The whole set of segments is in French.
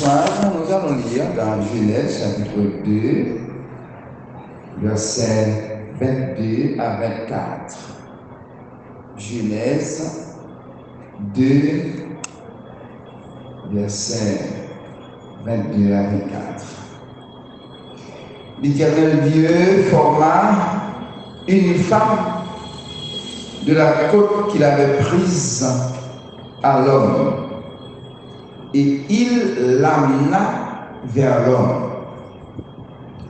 soir, nous allons lire dans Genèse chapitre 2, versets 22 à 24. Genèse 2, versets 22 à 24. L'Éternel Dieu forma une femme de la côte qu'il avait prise à l'homme, et il l'amena vers l'homme.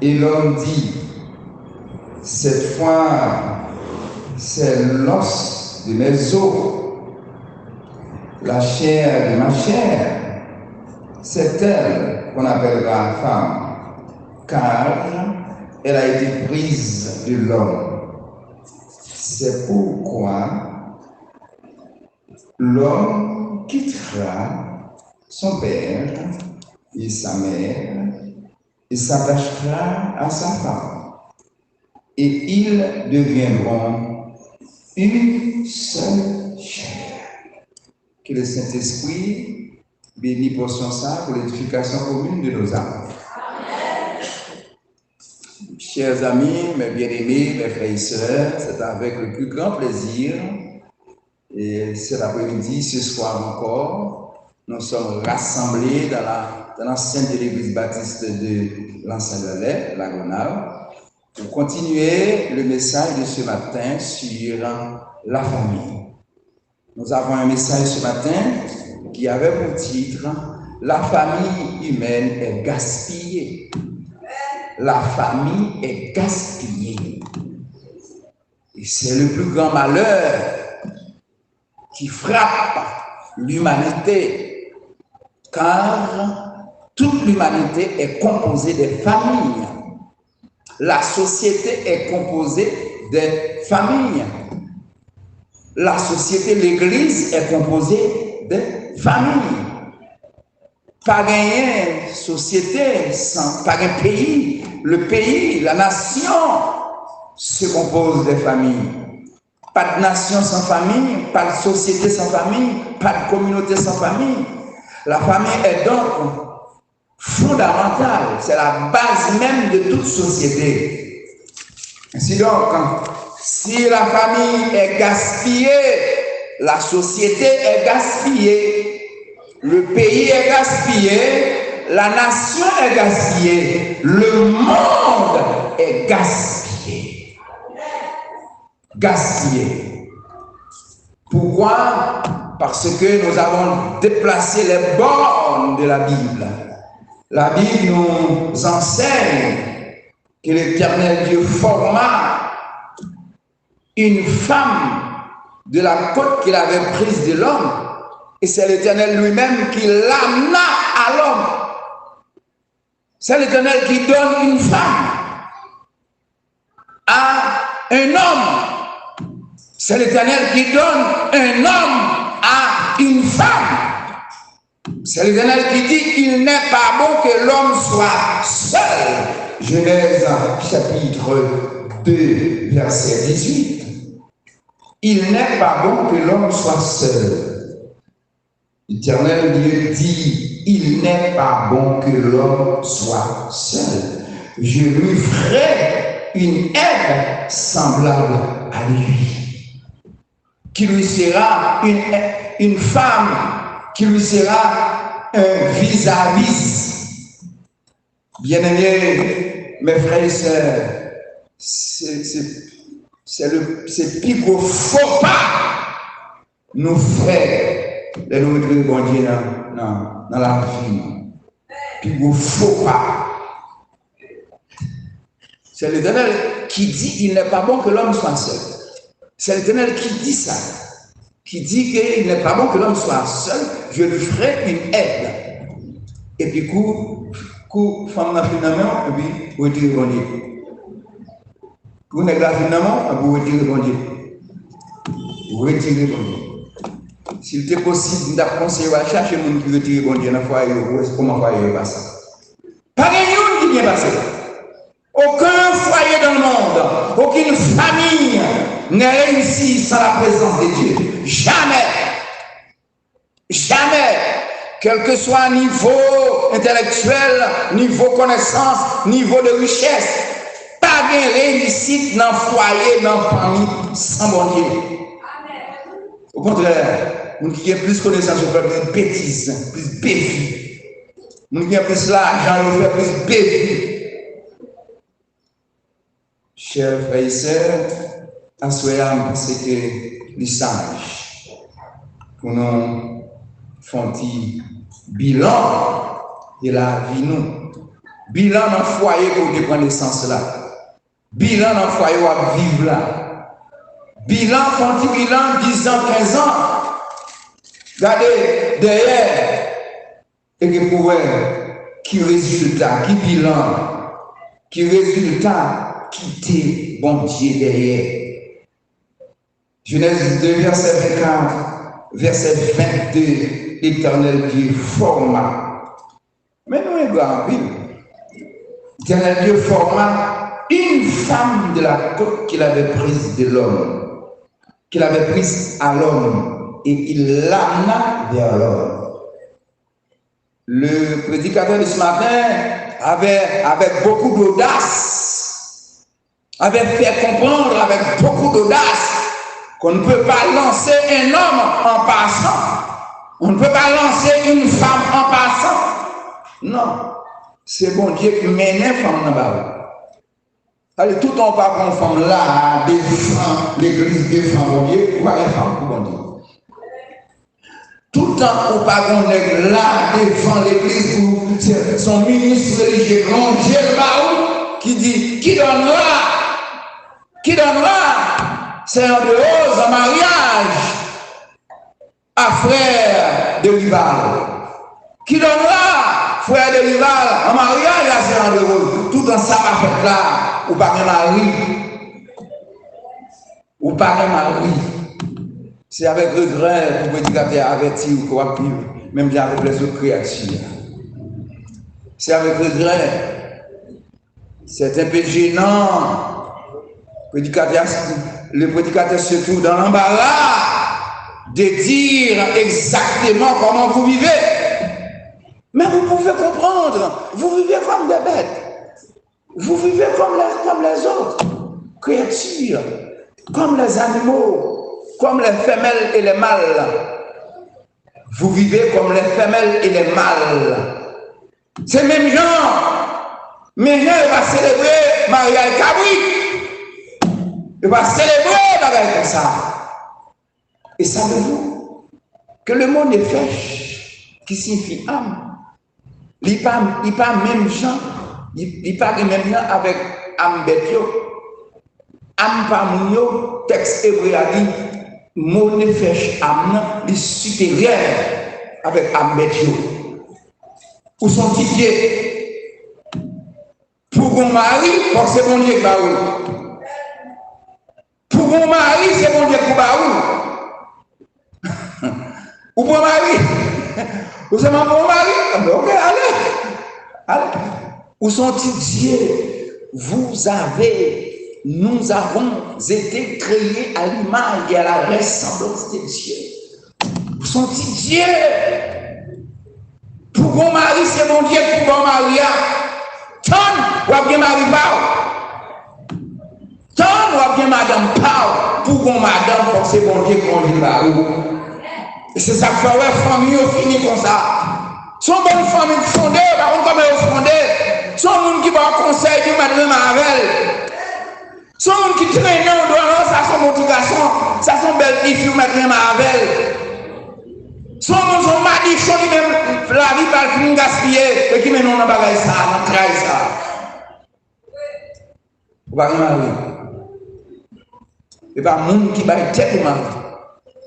Et l'homme dit: cette fois, c'est l'os de mes os, la chair de ma chair. C'est elle qu'on appellera femme, car elle a été prise de l'homme. C'est pourquoi l'homme quittera son père et sa mère et s'attachera à sa femme, et ils deviendront une seule chair. Que le Saint-Esprit bénisse pour son sang, pour l'édification commune de nos âmes. Chers amis, mes bien-aimés, mes frères et sœurs, c'est avec le plus grand plaisir, et cet après-midi, ce soir encore, nous sommes rassemblés dans l'enceinte de l'église baptiste de l'Ancien-Delay, la Gonave, pour continuer le message de ce matin sur la famille. Nous avons un message ce matin qui avait pour titre « La famille humaine est gaspillée ». La famille est gaspillée. Et c'est le plus grand malheur qui frappe l'humanité, car toute l'humanité est composée des familles. La société est composée des familles. La société, l'Église est composée des familles. Pas une société sans, pas un pays. Le pays, la nation se compose des familles. Pas de nation sans famille, pas de société sans famille, pas de communauté sans famille. La famille est donc fondamentale, c'est la base même de toute société. Ainsi donc, si la famille est gaspillée, la société est gaspillée, le pays est gaspillé, la nation est gaspillée, le monde est gaspillé. Gaspillé. Pourquoi? Parce que nous avons déplacé les bornes de la Bible. La Bible nous enseigne que l'Éternel Dieu forma une femme de la côte qu'il avait prise de l'homme, et c'est l'Éternel lui-même qui l'amena à l'homme. C'est l'Éternel qui donne une femme à un homme. C'est l'Éternel qui donne un homme à une femme. C'est l'Éternel qui dit: il n'est pas bon que l'homme soit seul. Genèse chapitre 2, verset 18. Il n'est pas bon que l'homme soit seul. L'Éternel Dieu dit: il n'est pas bon que l'homme soit seul. Je lui ferai une aide semblable à lui, qui lui sera une femme, qui lui sera un vis-à-vis. Bien-aimés, mes frères et sœurs, c'est plus gros faux pas nous fait de nous mettre bon Dieu dans la vie. Plus gros faux pas. C'est l'Éternel qui dit: il n'est pas bon que l'homme soit seul. C'est l'Éternel qui dit ça, qui dit qu'il n'est pas bon que l'homme soit seul, je lui ferai une aide. Et puis, femme n'a finalement, et puis, vous retirez bon Dieu. Vous n'avez pas finalement, vous retirez bon Dieu. Vous retirez bon Dieu. S'il était possible, nous avons conseillé à chercher les gens qui retirent bon Dieu dans le foyer, comment le foyer est passé. Pas de gens qui vient passer. Aucun foyer dans le monde, aucune famille n'est réussie sans la présence de Dieu. Jamais. Jamais. quel que soit niveau intellectuel, niveau connaissance, niveau de richesse, pas de réussite dans le foyer, dans la famille, sans bon Dieu. Au contraire, nous qui avons plus de connaissances, on fait plus de bêtises, plus de bévis. Nous qui avons plus d'argent, on fait plus de bévis. Chers frères et sœurs, à ce moment, c'est que les sages, pour nous faire un bilan de la vie, nous. Bilan dans le foyer pour nous prendre naissance là. Bilan dans le foyer pour vivre là. Bilan, font bilan 10 ans, 15 ans. Regardez derrière. Et que pour qui résultat, qui bilan, qui résultat, quitter bon Dieu derrière. Genèse 2, verset 24, verset 22, l'Éternel Dieu forma. Mais nous, il doit en vivre. L'Éternel Dieu forma une femme de la côte qu'il avait prise de l'homme, qu'il avait prise à l'homme, et il l'amena vers l'homme. Le prédicateur de ce matin avait beaucoup d'audace, avait fait comprendre avec beaucoup d'audace qu'on ne peut pas lancer un homme en passant. On ne peut pas lancer une femme en passant. Non. C'est bon Dieu qui mène une femme dans la bas. Allez, tout en pas qu'on femme là, défend l'église, défend bon Dieu, ou pas une femme pour bon Dieu. Tout le temps, on pas qu'on est là, défend l'église pour son ministre religieux, Ranger le baou, qui dit, qui donnera, c'est un de rose en mariage à frère de rival. Qui donnera frère de rival en mariage à frère de rose. Tout dans ça va faire là, ou pas de mari. Ou pas de mari. C'est avec regret pour prédicateur averti ou quoi plus, même bien avec les autres créatures. C'est avec regret. C'est un peu gênant. Le prédicateur se trouve dans l'embarras de dire exactement comment vous vivez. Mais vous pouvez comprendre, vous vivez comme des bêtes. Vous vivez comme les autres créatures, comme les animaux, comme les femelles et les mâles. Vous vivez comme les femelles et les mâles. C'est même gens. Maintenant, il va célébrer Maria Cabri. Il va célébrer avec comme ça. Et savez-vous que le mot nefesh, qui signifie âme, il n'est pas même gens, il n'est pas même gens avec âme bêtio. Âme pas mounio, texte hébreu a dit, mot nefesh âme, il est supérieur avec âme bêtio. Où sont-ils pieds? Pour mon mari, c'est mon Dieu qui va où? Pour mon mari, c'est mon Dieu qui va où? Ou pour mon mari? Ou c'est mon mari? Ok, allez. Où sont-ils Dieu? Nous avons été créés à l'image et à la ressemblance de Dieu. Où sont-ils Dieu? Pour mon mari, c'est mon Dieu pour mon mari. Ton, ou bien mari Pau. Ton, ou bien madame Pau. Pour mon madame, c'est mon Dieu qu'on dit là. Et c'est ça que la famille finit comme ça. Son bonne famille fondée, par contre, comme elle est fondée, son monde qui va au conseil du madame Marvel. Son monde qui traîne au doigt, ça son mon petit garçon, ça son belle fille, madame Marvel. Son monde, son mari, son même la vie par finir gaspiller, et qui mène dans le bagage ça, dans le travail ça. Vous voyez, Marie. Et pas le monde qui va être tête au mari.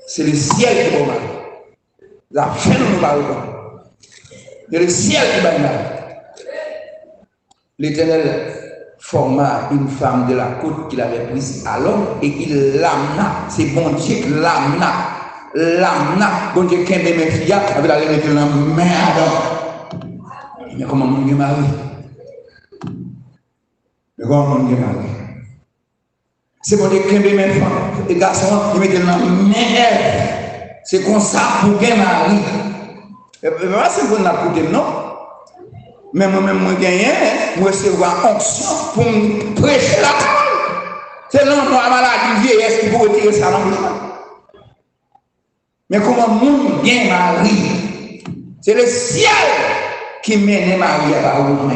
C'est le ciel qui va mal. La fin de nous va. C'est le ciel qui va mal. L'Éternel forma une femme de la côte qu'il avait prise à l'homme et il l'amena. C'est bon Dieu qui l'amena. L'amena. Bon Dieu qui aime mes filles, avec la lèvre de la merde. Mais comment mon Dieu marie? Mais comment mon Dieu marie? C'est bon Dieu qui aime mes femmes. Les garçons, ils mettent dans la merde. C'est comme ça pour qu'un mari. C'est pour nous côté non. Mais moi-même, moi gagné, moi recevoir onction pour me prêcher la parole. C'est l'homme à maladie vieillesse qui peut retirer ça dans le champ. Mais comment monde bien Marie? C'est le ciel qui mène Marie à la route.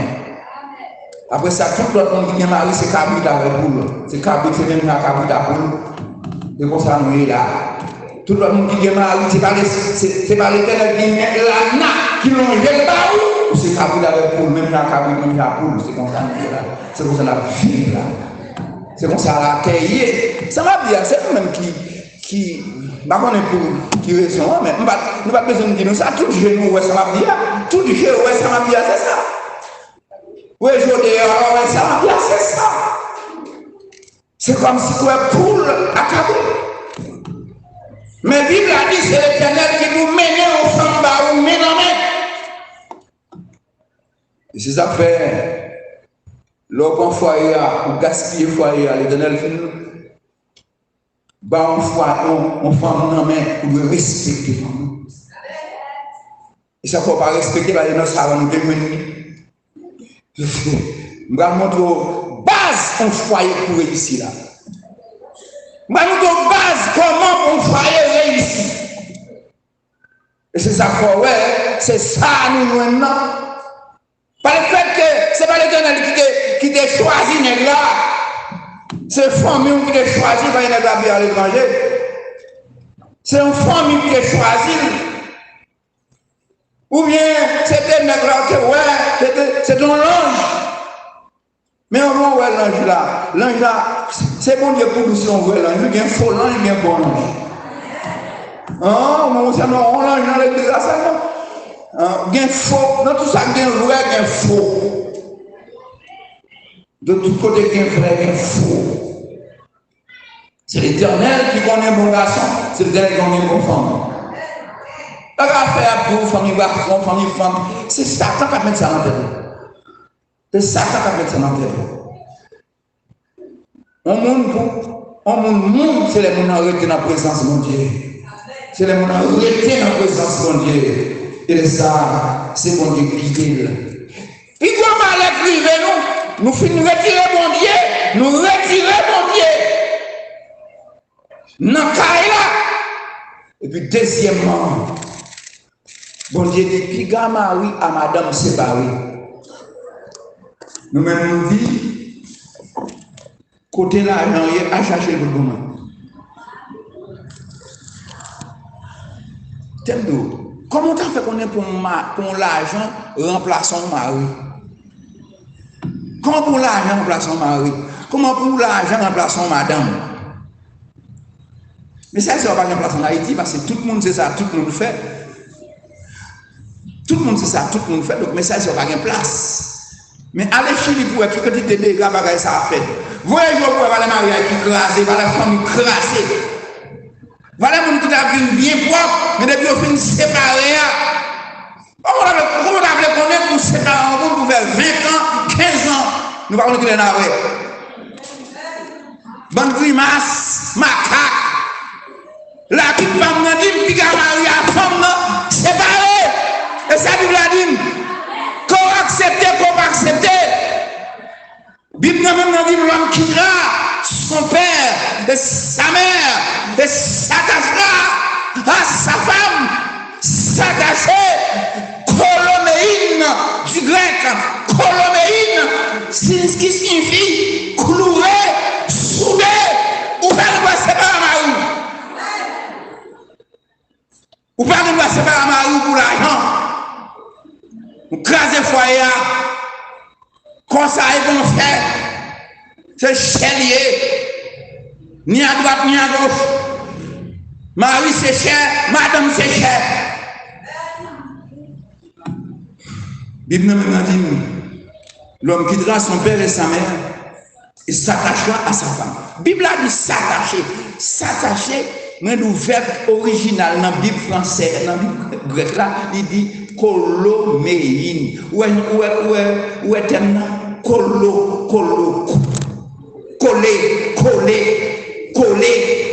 Après ça, tout le monde qui vient Marie, c'est Kabrit avec boule. C'est Kabrit, c'est même la Kabrit à boule. C'est comme ça, nous est là. Tout le monde qui vient Marie, c'est pas l'Éternel qui vient là, qui l'ont jeté par où? C'est Kabrit avec boule, même la Kabrit, même la boule. C'est comme ça, nous est là. C'est comme ça, la vie là. C'est comme ça, la cahier. Ça m'a dit, c'est nous-mêmes qui bah on est pour qui raison, mais nous pas besoin de dire ça. Tout genou, ouais, ça m'a dit. Tout genou, ouais, ça m'a dit, c'est ça. Oui, je dis, alors, ça va bien, c'est ça. C'est comme si tu es poule à Kabrit. Mais la Bible a dit, c'est l'Éternel qui vous mène au fond, vous mène en main. Et c'est ça fait, l'homme foyer, ou gaspiller foyer, l'Éternel fait nous. Bah, on fait en main pour respecter. Et ça ne faut pas respecter, parce que ça va nous démolir. Je vais montrer base un foyer pour réussir là. Je vais montrer base comment un foyer réussit. Et c'est ça qu'on ouais, c'est ça nous maintenant. Par le fait que ce n'est pas l'Éternel qui t'a choisi là. C'est une famille qui t'a choisi quand il est habillé à l'étranger. C'est une famille qui t'a choisi. Ou bien c'était un nègre que ouais, c'est un ange. Mais on voit l'ange là. L'ange là, c'est bon Dieu pour nous si on voit l'ange. Il y a un faux ange, il y a un bon ange. On sait non, l'ange dans l'église là, ça non. Il y a un faux, dans tout ça, il y a un vrai, il y a un faux. De tous côtés, il y a un vrai, il y a un faux. C'est l'Éternel qui connaît mon garçon, c'est l'Éternel qui connaît mon femme. La affaire pour famille garçon, famille femme, c'est Satan qui a mis ça dans la tête. C'est Satan qui a mis ça dans la tête. On monde, c'est les gens qui arrêtent dans la présence de Dieu. C'est les gens qui arrêtent dans la présence de Dieu. Et ça, c'est mon Dieu qui guide. Puis comment aller priver nous finissons retirer mon Dieu, nous retirer mon Dieu. Dans le cas là. Et puis deuxièmement, bon Dieu dit, puis Marie à madame séparée. Nous-mêmes nous dit, côté l'argent, il a cherché le gouvernement. Comment tu as fait qu'on est pour l'argent remplaçant mari? Comment pour l'argent remplaçant mari? Comment pour l'argent remplaçant madame? Mais ça, c'est pas remplaçant en Haïti parce que tout le monde sait ça, tout le monde fait. Tout le monde sait ça, tout le monde fait. Donc, mais ça, c'est pas une place. Mais allez Chili pour être que tu te dégâts, ça a fait. Voyez, je vois les mariages qui crasent, les familles crasées. Voilà mon qui a vu bien propre, mais depuis qu'on finit séparé. Comment on a connaître pour séparer pour faire 20 ans, 15 ans, nous ne pouvons pas nous avoir. Bonne grimace, macaque. La petite femme n'a dit, puis Marie a femme, séparée. Et ça, Bible a dit, qu'on accepte, qu'on pas accepter. Bible n'a même dit, l'homme quittera son père, et sa mère, et s'attachera à sa femme, s'attacher, coloméine, du grec, coloméine, qui signifie clouer, souder, ou pas de séparer Marie. Ou pas de séparer Marie pour l'argent. Ou craser foyer, comme ça, ils vont faire. C'est chérier. Ni à droite, ni à gauche. Marie, c'est cher. Madame, c'est cher. Bible nous dit, l'homme quittera son père et sa mère et s'attachera à sa femme. Bible a dit s'attacher. S'attacher, mais le verbe original dans la Bible française, dans la Bible grecque là, il dit coloméine. Où est thème là? Coller.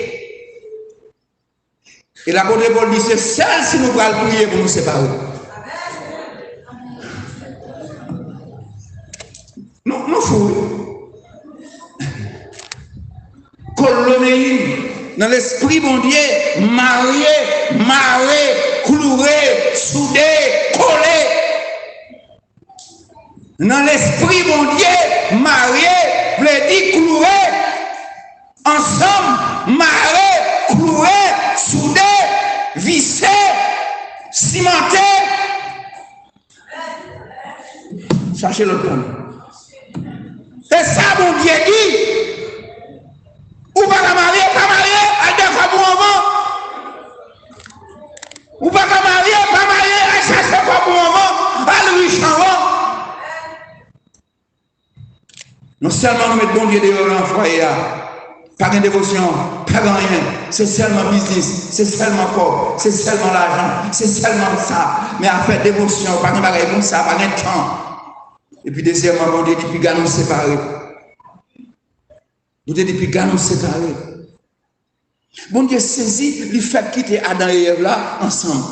Et la bonne Paul dit c'est seul si nous allons prier pour nous séparer. nous fous. Colonéine, dans l'esprit bon Dieu, marié, cloué, soudé, collé. Dans l'esprit bon Dieu, marié, veut dire cloué, ensemble, marié, cloué, soudé, vissé, cimenté. Cherchez le temps. Et ça, mon Dieu dit, ou pas marier, à deux fois pour avant. Ou pas marier, à chercher fois pour avant, à le riche avant. Non seulement nous mettons bon Dieu dehors en foyer, pas de dévotion, pas de rien, c'est seulement business, c'est seulement corps, c'est seulement l'argent, c'est seulement ça. Mais à faire dévotion, pas de bagage comme ça, pas de temps. Et puis deuxièmement, bon Dieu, depuis nous séparés. Nous depuis nous séparés. Bon Dieu saisit, il fait quitter Adam et Ève là ensemble.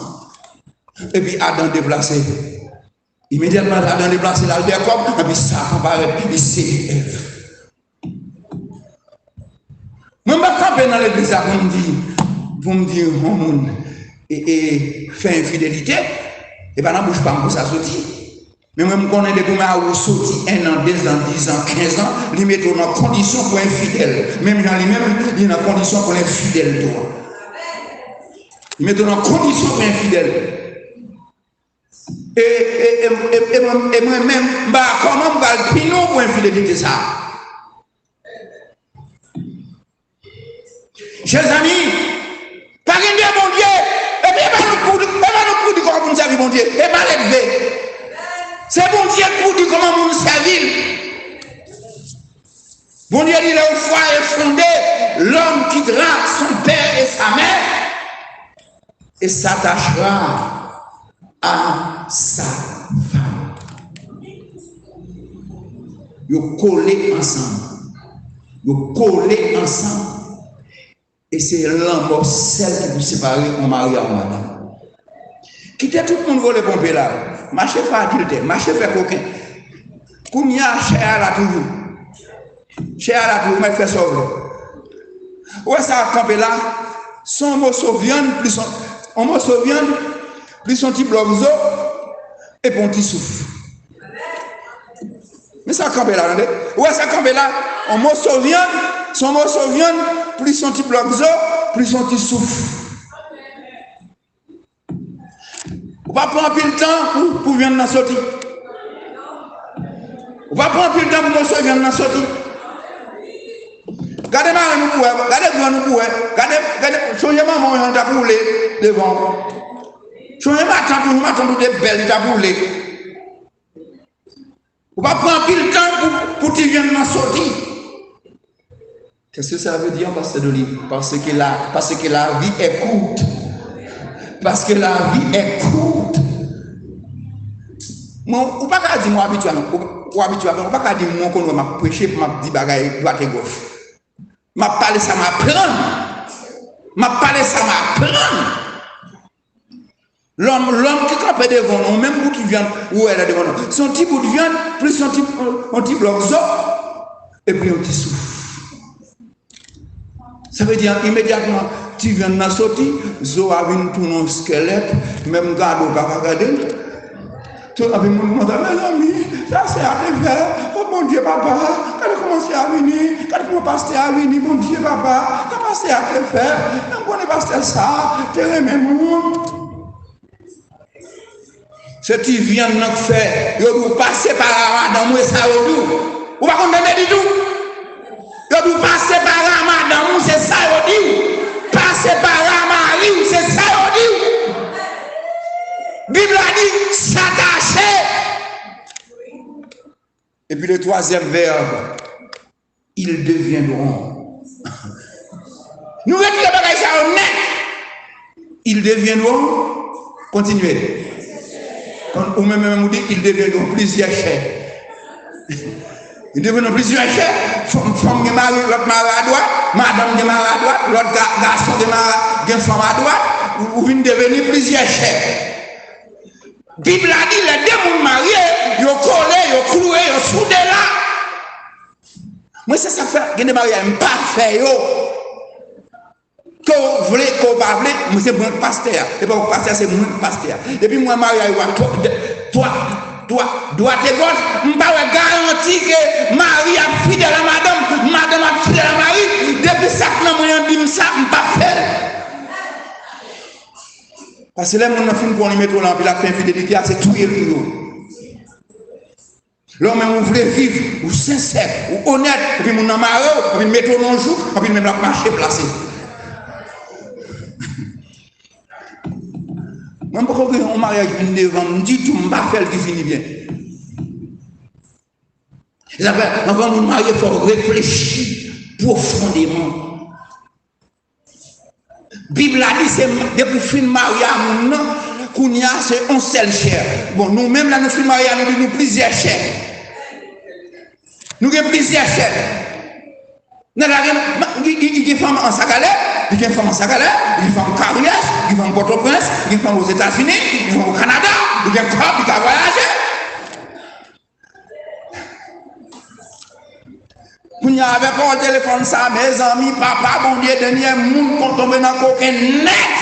Et puis Adam déplacé. Immédiatement, Adam déplacé là, Jacob, et puis ça apparaît, il saisit Ève. Moi, je vais camper dans l'église pour me dire, et faire infidélité, et bien, je ne bouge pas pour ça sortir. Mais moi, je connais des gens qui sont sortis 1 an, 2 ans, 10 ans, 15 ans, ils mettent dans condition pour être fidèle. Même dans lui-même, il y a une condition pour être fidèle. Ils mettent dans condition pour être fidèle. Et moi-même, comment je vais le pour infidélité ça? Chers amis, pas de bon Dieu, et bien, nous pour dire comment nous servir bon Dieu, et pas l'élever. C'est bon Dieu pour dire comment nous servir. Bon Dieu dit là où foi est fondé, l'homme quittera son père et sa mère et s'attachera à sa femme. Ils collés ensemble. Ils collés ensemble. Et c'est l'homme morcel qui vous sépare en mari en madame. Quittez tout le monde voler pomper là. Marché fait adulte, marché fait coquin. Combien cher là toujours. Cher là toujours, mais fait sauver. Ouais, ça a campé là. Son morceau viande, plus son petit bloc d'eau, et puis un petit souffle. Mais ça a campé là, regardez. Ouais, ça a campé là. Un morceau viande, son morceau viande, plus son petit bloc d'eau, plus son petit souffle. On va prendre un peu de temps pour venir dans la sortie. On va prendre un peu de temps pour nous venir dans la sortie. Regardez maman nous regardez grand nous regardez soyez maman on t'a boulé devant. Soyez m'attendre des belles t'a boulé. On va prendre un peu de temps pour tu viennes dans la sortie. Qu'est-ce que ça veut dire pasteur d'Olive? Parce que la vie est courte. Parce que la vie est courte. Moi, ou pas qu'à dire moi habituellement, ou pas qu'à dire moi qu'on va prêcher pour m'a dire bagaille droite et gauche. M'a parlé ça m'apprendre. L'homme qui campe devant nous, même bout de viande, où elle est devant nous, son petit bout de viande, plus son petit bloc d'eau, et puis un petit souffle. Ça veut dire immédiatement, tu viens de la sortie, zo a vu tout un squelette, même garde au pas regarder. Tout avec mon monde, mes amis, ça c'est à faire. Oh mon Dieu, papa, quand il commence à venir, quand il commence à venir, mon Dieu, papa, comment c'est à faire? On connaît pas ça, tu es même monde. Ce qui vient de nous faire, il doit passer par la madame et ça au tout. Vous ne comprenez du tout? Il doit passer par la madame, c'est ça au tout. Passer par la Marie, c'est ça au tout. Bible a dit s'attacher. Et puis le troisième verbe, ils deviendront. Nous retirons ça honnête. Ils deviendront. Continuez. Ou même dit qu'ils deviendront plusieurs chefs. Ils deviendront plusieurs chefs. Femme de mari, l'autre mari à droite, madame de mari à droite, l'autre garçon de mari, de femme à droite, ou viennent devenir plusieurs chefs. Bible a dit les deux mondes mariés, ils ont collé, ils ont cloué, ils ont soudé là. Moi, c'est ça fait, il y a des mariages, pas fait, que vous voulez, que vous parlez, moi, c'est mon pasteur. Et pas mon pasteur, c'est mon pasteur. Et puis, moi, mariage, toi, droite et gauche, je ne peux pas garantir que Marie a fidèle à madame a fidèle à Marie. Depuis ça, je dis ça, je ne peux pas faire. Parce que là, mon enfant, pour lui mettre là, puis la infidélité, c'est tout le monde. L'homme, vous voulez vivre, ou sincère, ou honnête, et puis mon amour, et puis mettre dans le jour, et puis même la marcher placée. Même pour que un mariage vienne devant, me dit tout, je ne vais pas faire qui finit bien. Avant de marier, il faut réfléchir profondément. La Bible a dit, c'est depuis fin de mariage, qu'on y a, c'est un seul chair. Bon, nous-mêmes, là, nous fin de mariage, nous avons plusieurs chairs. Nous avons plusieurs chairs. Il y a des femmes en Sagalais, il y a des femmes en Sagalais, il y a des femmes en Carrière, il y a des femmes en Port-au-Prince, il y a des femmes aux États-Unis, il y a des femmes au Canada, il y a des femmes qui ont voyagé. Quand il y avait pas au téléphone ça, mes amis, papa, bon Dieu, dernier monde qu'on tombe dans le coquin net.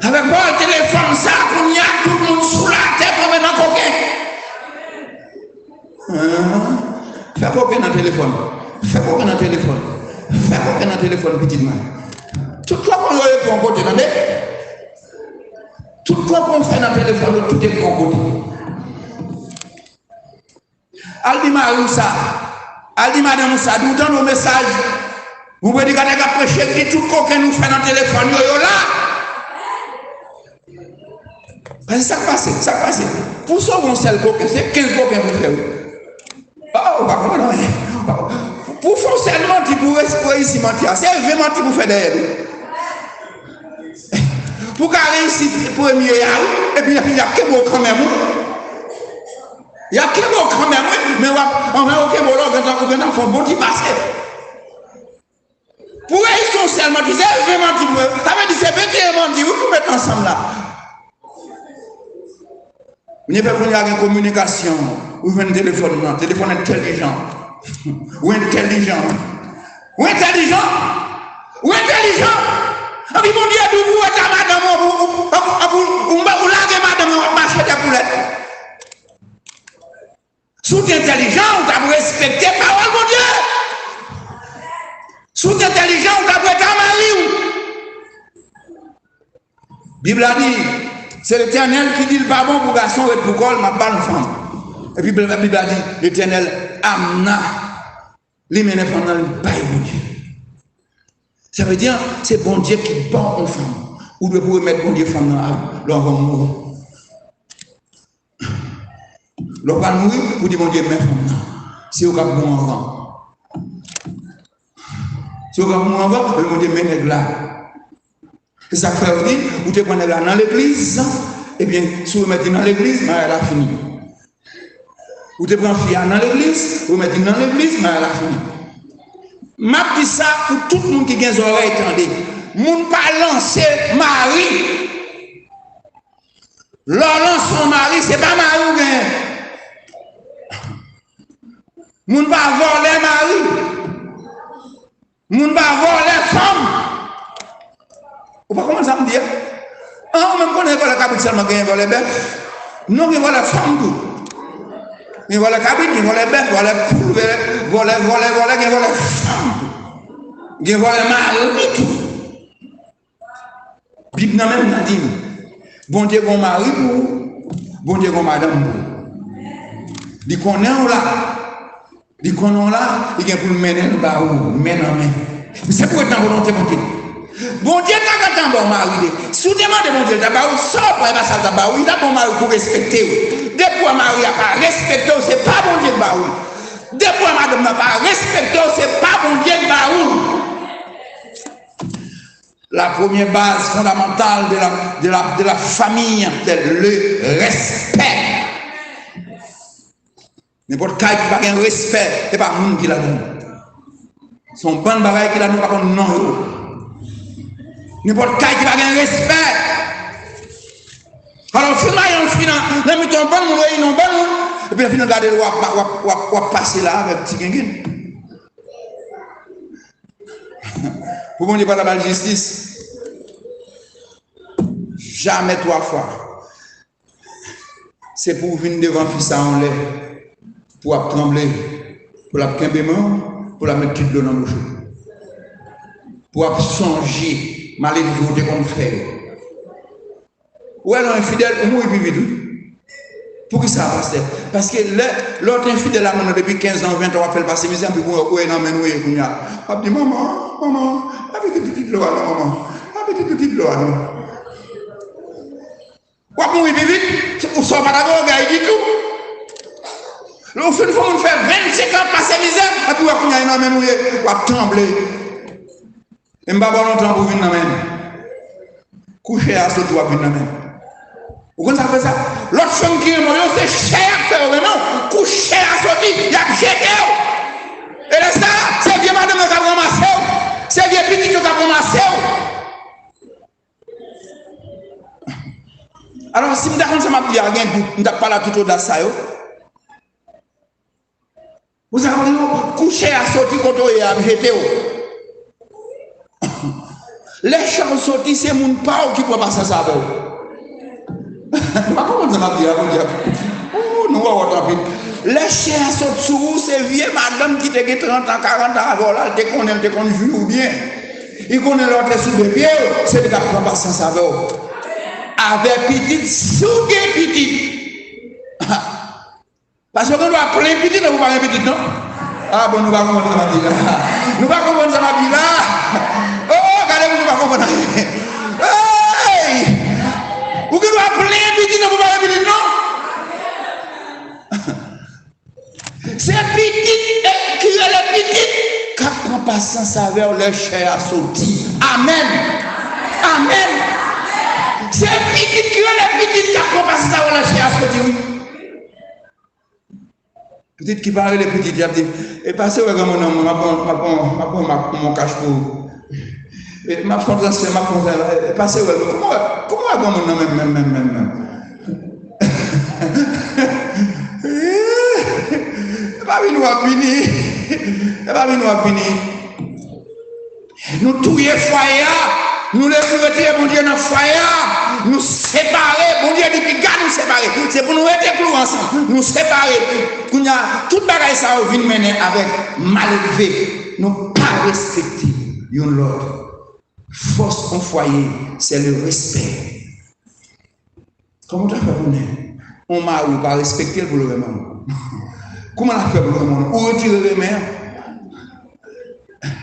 Avec pas au téléphone ça, quand il y a tout le monde sous la tête, tombe dans le coquin. Fais coquin dans le téléphone. Fais coquin dans le téléphone. Fais coquin dans le téléphone, petitement. Tout quoi qu'on fait pour côté, tout quoi qu'on fait dans le téléphone, tout est pour côté. Aldima Moussa, Aldima de Moussa, nous donnons nos messages. Vous pouvez dire qu'on a prêché tout ce que nous faisons dans le téléphone, yo là. Parce que ça passe, ça passe. Pour sauver un seul coquin, c'est 15 coquins pour faire. Oh, pas comment non. Pour faire seulement mentir, pour réussir mentir, c'est 20 mentir pour faire derrière. Pour réussir pour premier, et puis il y a que bon quand même. Il y a quelqu'un quand même, mais on va aucun bon là, on fait un bon petit passé. Pour réussir seulement, tu sais, vraiment, tu peux. Ça veut dire, c'est 21 mentis, vous pouvez mettre ensemble là. Vous n'avez pas une communication, ou un téléphone intelligent, ou intelligent, ou intelligent, ou intelligent. Et puis, mon Dieu, vous êtes à madame, vous larguez madame, vous marchez des poulettes. Sous intelligent, vous avez respecté la parole, mon Dieu. Sous intelligent, vous avez être mari. La Bible a dit, c'est l'Éternel qui dit le pas bon pour garçon et pour col, ma bonne femme. Et puis la Bible a dit, l'Éternel amena les ménèfs dans le bail, mon Dieu. Ça veut dire, c'est bon Dieu qui bat une femme. Ou de vous mettre bon Dieu femme dans l'environnement. L'on va mourir pour dire, mon Dieu, mais si vous avez un bon enfant. Si vous avez un bon enfant, mon Dieu, mais là. C'est ça que ça veut dire, vous te prenez là dans l'église, et bien, si vous mettez dans l'église, elle a fini. Vous te prenez fille dans l'église, vous mettez dans l'église, elle a fini. Je dis ça pour tout le monde qui a des oreilles tendues. Moun pas lancer mari. L'on lance son mari, c'est pas mari ou bien. Moun va voler mari. Moun va voler femme. Ou pas comment ça me dit? Ah, même qu'on est volé cabine seulement qu'il vole bœuf. Non, il vole femme tout. Il vole cabine, il vole bœuf, vole poule, vole femme. Il vole mari tout. Bible n'a même pas dit. Bon Dieu, bon mari pour. Bon Dieu, bon madame pour. Dit qu'on est là. Dit qu'on est là, il vient pour le mener le baou, main en main. Mais c'est pour être en volonté de Dieu. Bon Dieu, quand on bon mari, si vous demandez bon Dieu, d'abord, sort pour ça, d'abord, il a bon mari pour respecter. Depuis un mari n'a pas respecté, c'est pas bon Dieu de baou. Depuis un madame n'a pas respecté, c'est pas bon Dieu de baou. La première base fondamentale de la famille, c'est le respect. N'importe qui n'a pas un respect, ce n'est pas le monde qui l'a donné. Son bon bagage qui l'a donné, par non. N'importe qui n'a pas un respect. Alors, finalement, nous mettons un bon monde, Et puis, finalement, regardez, on va passer là avec petit guinguin. Pour qu'on n'ait pas la justice, jamais 3 fois. C'est pour venir devant fils en l'air, pour trembler, pour la quimber, pour la mettre toute l'eau dans le jeu. Pour songer, malheureusement, qu'on fait. Ou alors infidèle, ou mourir plus vite. Pour qui ça passe? Parce que l'autre infidèle, depuis 15 ans, 20 ans, on fait le passer misère, puis on est dans le menu, on a dit maman, avec une petite loi, maman, avec une petite loi, non. Ou mourir plus vite, on sort pas d'accord, gars, il dit tout. Là, au fait, il faut faire 25 ans passer misère, et puis on est dans le menu, on va trembler. Et je ne vais pas longtemps pour venir dans le menu. Coucher à ce toit, venir dans le menu. Vous comprenez ça? L'autre chose qui est mort, c'est cher, non? Coucher à sortir, il y a jeté. Et là, ça, c'est bien madame qui a ramassé. C'est bien petit qui a ramassé. Alors, si vous avez ça, je ne vais pas là tout au ça. Vous avez couché à sortir quand vous avez jeté. Les gens sortis, c'est mon pao qui peut passer ça. Les chiens sont sous ces vieilles madame qui te 30 ans, 40 ans, voilà, dès qu'on aime, dès qu'on joue ou bien. Il connaît l'autre sous le pied, c'est le gars qui va passer ça. Avec petite, sous des petites. Parce qu'on doit plein petit, nous ne pas petit, non? Ah bon, nous ne va pas comprendre ça, là. Nous ne va pas comprendre ça, là. Oh, regardez-vous, nous ne va pas comprendre. Hey! Vous pouvez appeler petit, ne vous pas petit, non? C'est petit qui est le petit. Quand on passe sans savoir, le chair a sauté. Amen. Amen. C'est petit qui est le petit. Quand on passe sans savoir, le chair a sauté. Petite qui parle le petit, il dit, et passez où est mon nom, mon cache pour. Ma fondation, ma fondation, passez où est comment est mon nom même. Pas nous a fini. Nous touiller foyer, nous les retirer, mon Dieu, dans le foyer, nous séparer, mon Dieu, depuis garde nous séparer. C'est pour nous être plus ensemble, nous séparer. Toute bagaille ça vient mener avec mal élevé. Nous pas respecter l'autre. Force en foyer, c'est le respect. Comment tu as fait pour nous? On m'a pas respecté pour le monde. Comment on a fait pour le monde? Où retirer les mains?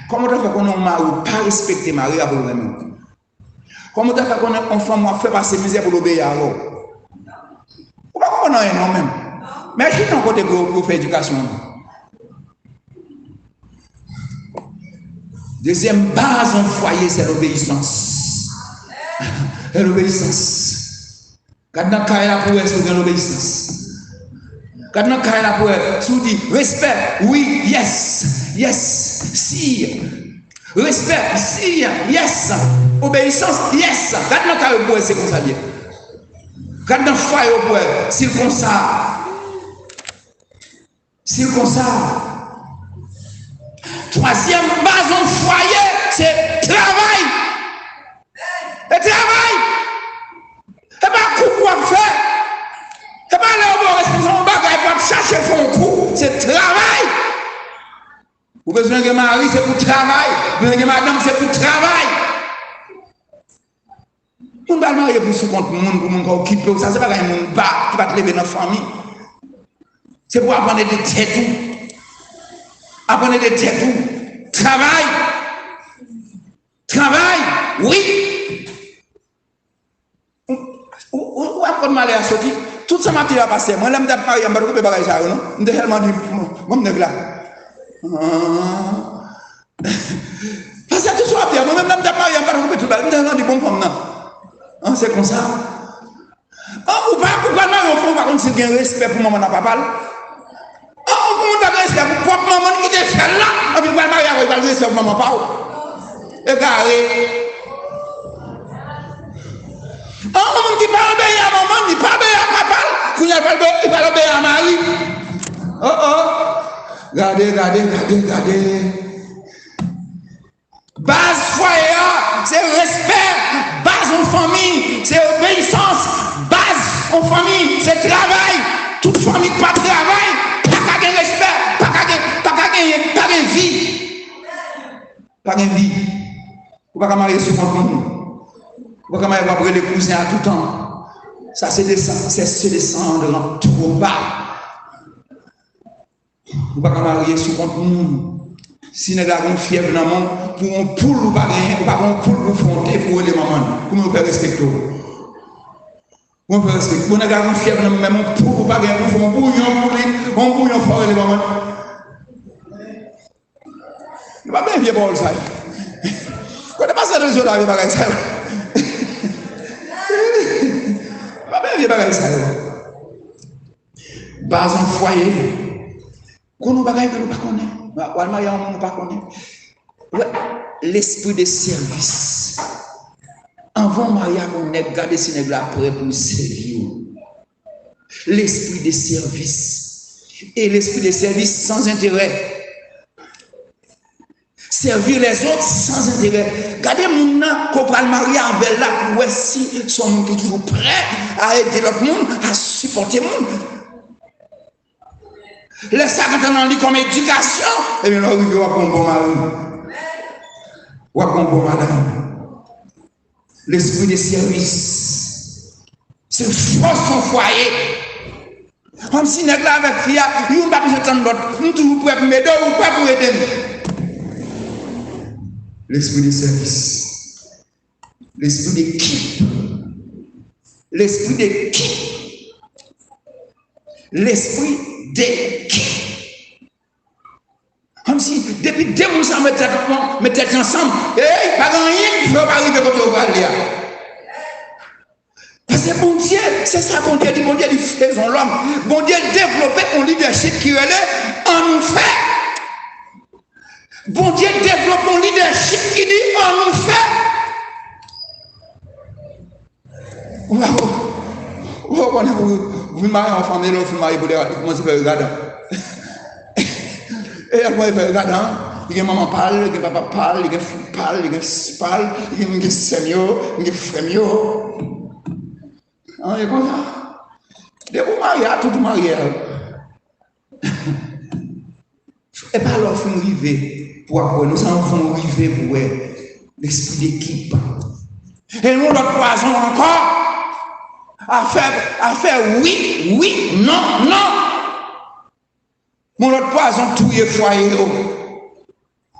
Comment tu as fait qu'on m'a pas respecté Marie pour le monde? Comment tu as fait qu'on a enfant m'a fait passer misère pour l'obéir alors? Pourquoi on a un nom même? Mais qui est en côté pour faire éducation? Deuxième base en foyer, c'est l'obéissance. L'obéissance. Quand on a pour être dans l'obéissance. Quand on a pour être sous dit respect, oui, yes, si. Respect, si, yes. Obéissance, yes. Quand on a pour être, c'est comme ça bien. Quand on a foyer pour être, c'est comme ça. C'est comme ça. Troisième base en foyer, c'est travail. Le travail. Et bien, quoi faire? Et bien, là, on va responsable bagaille pour chercher son coup. C'est travail. Vous avez besoin de mari, c'est pour travail. Vous avez besoin de madame, c'est pour travail. On va marier pour ce compte, pour monde occuper. Ça, c'est pas un monde qui va te lever dans la famille. C'est pour apprendre des têtes. Apprendre des têtes. Travail. Travail. Oui. Ou apprendre mal à sortir. Tout ça m'a tiré à passer. Moi, là, je me dis, je ne vais pas faire ça. Je me dis, tellement du mon nègre là. Parce que tout ça, moi, même je me dis, je ne vais pas faire tout ça. Je me dis, bon, comme ça. C'est comme ça. Ou pas, pourquoi non, on ne par contre, c'est un respect pour maman et papa. On ne peut pas respect pour propre maman qui est là. On ne peut pas marier avec le respect pour maman et papa. Et carré. Un homme qui ne peut pas obéir à maman, il ne peut pas obéir à papa, il ne peut pas obéir à Marie. Regardez. Base foyer, c'est respect. Base en famille, c'est obéissance. Base en famille, c'est travail. Toute famille qui pas travail, pas de respect, pas de vie. Pas de vie. Vous ne pouvez pas marier sur votre monde. Vous ne pouvez pas marier les cousins à tout temps. Ça, c'est descendre en tout bas. Vous ne pouvez pas marier sur votre monde. Si nous avons une fièvre dans le monde, pour un poule ou pas un poule pour fronter pour les mamans, pour nous faire respecter. Pour nous faire respecter. Pour nous avons une fièvre dans le même poule ou pas un pour un bouillon pour les mamans. Il va bien vieux pour ça. Quand tu passes à deux jours là, il va bien ça. Il va bien vieux ça. Base en foyer. Qu'on nous bagaille que nous ne connaissons pas. L'esprit de service. Avant mariage, on est gardé si nous sommes prêts pour servir. L'esprit de service. Et l'esprit de service sans intérêt. Servir les autres sans intérêt. Regardez mon nom qu'on va le marier avec là pour si sont toujours prêts à aider l'autre monde, à supporter le monde. Laisse ça quand on dit comme éducation, et bien là, on va prendre bon mari. On va prendre bon madame. L'esprit de service. C'est force son foyer. Comme si nous sommes là avec Fia, nous ne pouvons pas besoin de l'autre. Nous toujours prêts pour m'aider ou pas pour aider. L'esprit de service. L'esprit d'équipe. L'esprit d'équipe. L'esprit d'équipe. Comme si depuis 2 mois, ça mettait ensemble. Hey, pas rien, il ne faut pas arriver quand on va aller. Parce que bon Dieu, c'est ça qu'on dit, bon Dieu, il fait l'homme. Bon Dieu, développer un leadership qui est en nous fait. Bon Dieu, développe un leadership qui dit en nous fait. Vous mariez en famille, vous mariez pour commencer à faire regarder. Et après, il fait regarder. Il y a maman parle, il y a papa parle, il y a fille parle, il y a fille parle, il y a seigneur, il y a frère. Ah, et comme ça. Dès que vous mariez, tout marié. Et pas leur faire arriver pour avoir, nous allons arriver pour l'esprit d'équipe. Et nous, notre poison encore. À faire oui, non. Mon autre poison, tout est foyer.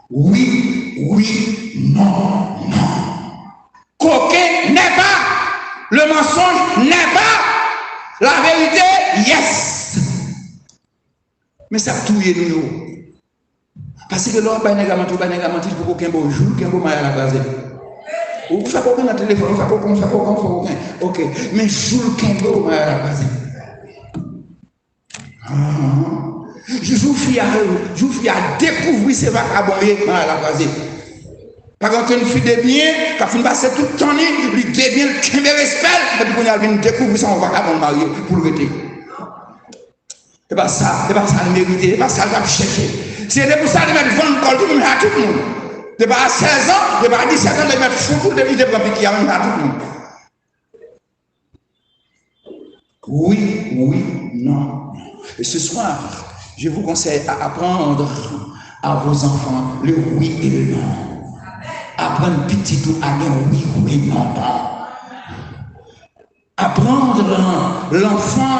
Oui, non. Coquin n'est pas. Le mensonge n'est pas. La vérité, yes. Mais ça tout est nous. Parce que l'homme n'a pas menti pour aucun beau jour, qu'un beau mal à la base. Vous faites aucun dans le téléphone, vous faites aucun. Ok. Mais jour qu'un beau mal à la base. Je vous fais à découvrir ces vagabonds à la base. Par contre, une fille de bien, quand elle passe tout le temps, lui devient le quimbe respect, et puis on vient découvrir son vagabond marié pour le rester. C'est pas ça le mériter, c'est pas ça le chercher. C'est pour ça de mettre 20 cols tout à tout le monde. C'est pas à 16 ans, c'est pas à 17 ans de mettre fou de vie de prendre qui a à tout le monde. Oui, non. Et ce soir, je vous conseille à apprendre à vos enfants le oui et le non. Apprendre petit tout à dire oui, non. Apprendre l'enfant